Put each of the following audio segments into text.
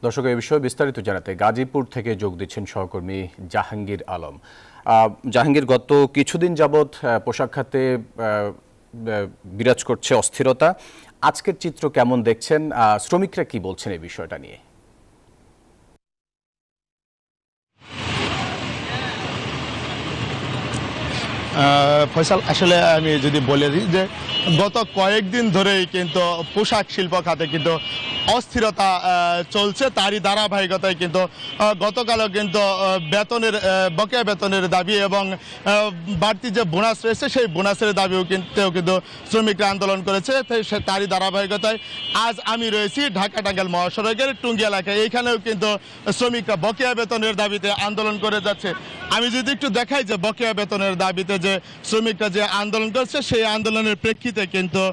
দর্শক এই বিষয়ে বিস্তারিত জানাতে গাজীপুর থেকে যোগ দিচ্ছেন সহকর্মী জাহাঙ্গীর আলম। জাহাঙ্গীর, গত কিছুদিন যাবৎ পোশাক খাতে বিরাজ করছে অস্থিরতা। আজকের চিত্র কেমন দেখছেন? শ্রমিকরা কি বলছেন এই বিষয়টা নিয়ে? ফয়সাল, আসলে আমি যদি বলে দিই যে গত কয়েকদিন ধরেই কিন্তু পোশাক শিল্প খাতে কিন্তু অস্থিরতা চলছে। তারই ধারাবাহিকতায় কিন্তু গতকালও কিন্তু বকেয়া বেতনের দাবি এবং বাড়তি যে বোনাস রয়েছে সেই বোনাসের দাবিও কিন্তু শ্রমিকরা আন্দোলন করেছে। তারই ধারাবাহিকতায় আজ আমি রয়েছি ঢাকা টাঙ্গাইল মহাসড়কের টুঙ্গি এলাকায়। এইখানেও কিন্তু শ্রমিকরা বকেয়া বেতনের দাবিতে আন্দোলন করে যাচ্ছে। আমি যদি একটু দেখাই যে বকেয়া বেতনের দাবিতে যে শ্রমিকরা যে আন্দোলন করছে সেই আন্দোলনের প্রেক্ষিতে কিন্তু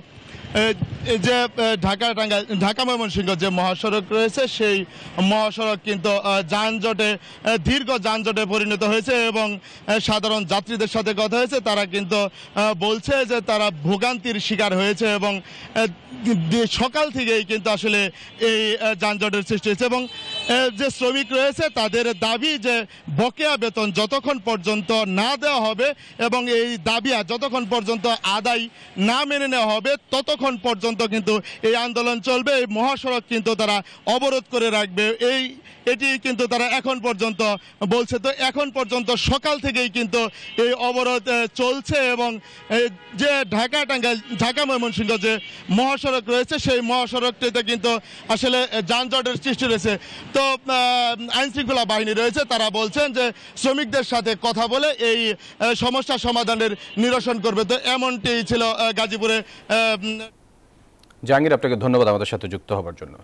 যে ঢাকা ময়মনসিংহ যে মহাসড়ক রয়েছে সেই মহাসড়ক কিন্তু দীর্ঘ যানজটে পরিণত হয়েছে এবং সাধারণ যাত্রীদের সাথে কথা হয়েছে, তারা কিন্তু বলছে যে তারা ভোগান্তির শিকার হয়েছে এবং সকাল থেকেই কিন্তু আসলে এই যানজটের সৃষ্টি হয়েছে এবং যে শ্রমিক রয়েছে তাদের দাবি যে বকেয়া বেতন যতক্ষণ পর্যন্ত না দেওয়া হবে এবং এই দাবি যতক্ষণ পর্যন্ত আদায় না মেনে নেওয়া হবে ততক্ষণ পর্যন্ত কিন্তু এই আন্দোলন চলবে। এই মহাসড়ক কিন্তু তারা অবরোধ করে রাখবে, এটি কিন্তু তারা এখন পর্যন্ত বলছে। তো এখন পর্যন্ত সকাল থেকেই কিন্তু এই অবরোধ চলছে এবং যে ঢাকা ময়মনসিংহ যে মহাসড়ক রয়েছে সেই মহাসড়কটিতে কিন্তু আসলে যানজটের সৃষ্টি রয়েছে। তো আইনশৃঙ্খলা বাহিনী রয়েছে, তারা বলছেন যে শ্রমিকদের সাথে কথা বলে এই সমস্যা সমাধানের নিরসন করবে। তো এমনটি ছিল গাজীপুরে। জাহাঙ্গীর, আপনাকে ধন্যবাদ আমাদের সাথে যুক্ত হবার জন্য।